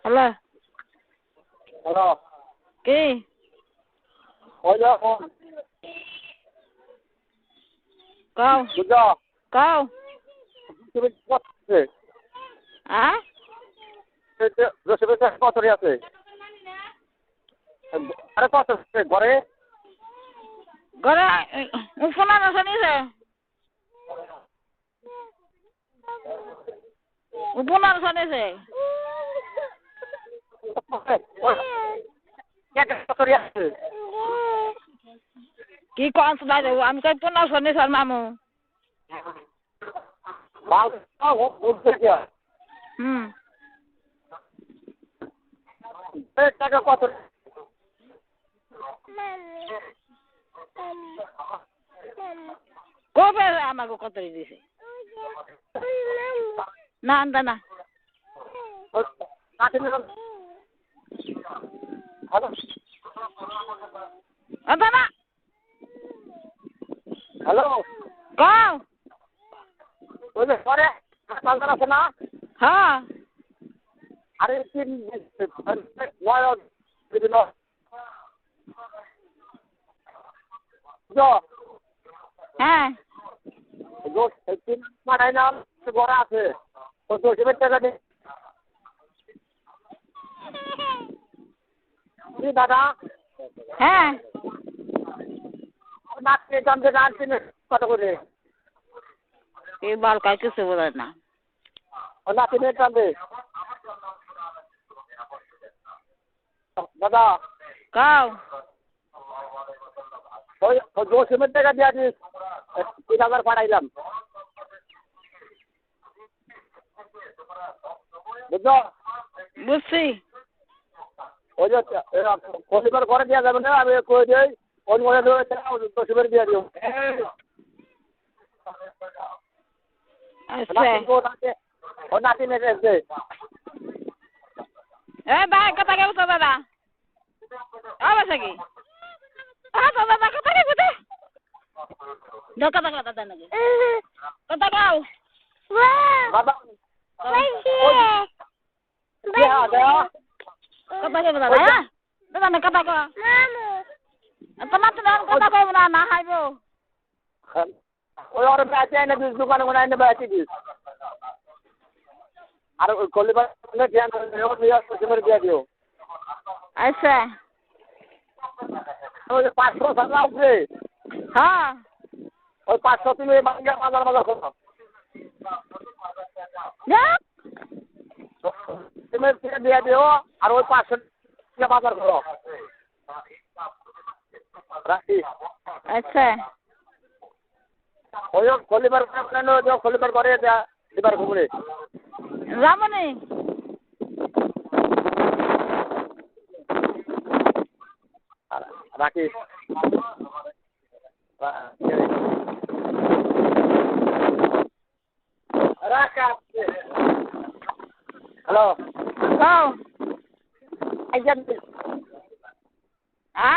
hello hello কি ওই যখন কও বুঝছো কও তুমি করছে রসিবের কতরি আছে আরে কত ঘরে ঘরে ফোনা আছে নিছে উপনার শুনেছে কতরি আছে কি কোন শুনাই দেব আমি কই পুনা শুনেছ মামু টাকা কত কবে আমাকে কত দিছে না আনতা না আনতা না হ্যালো কও ওই যে পরে হাসপাতাল আছে না হ্যাঁ আরে তিন হ্যাঁ তিন পাঠাই নাম ঘরে আছে রসিবের টাকা দিই দাদা হ্যাঁ নাচতে জানতে জানছি কত করে এই বাল কাজ কিছু বলে না ও নাচতে জানবে দাদা কও ওই রসিবের টাকা দিয়ে দিস 3000 পাঠাইলাম বুঝছো বুঝছি ওই যে রসিবের ঘরে দেওয়া যাবে না আমি কই দিই ওই মনে রসিবের দিয়ে দিও আচ্ছা ও নাতি নেছে এ ভাই কথা কে বুঝো দাদা অবশ্য কি দাদা কথা কে বুঝো ধোকা ধোকা দাদা নাকি কথা গাও বাবা কথা কে দাদা হ্যাঁ দাদা না কথা কো তোমার তো কথা কইব না না খাইবো ওই ওর বেঁচে এনে দিস দোকানে কোনো এনে বেঁচে দিস আর ওই কলিবার দিয়ে দিও আচ্ছা ওই 500 টাকা আছে হ্যাঁ ওই 500 তুমি বাজার বাজার করো তুমি দিয়ে দিও আর ওই 500 টাকা বাজার করো রাখি আচ্ছা ওই কলিবার কলিবার করে দিবার ঘুরে রামনি রাখি হ্যালো কও আইজান আ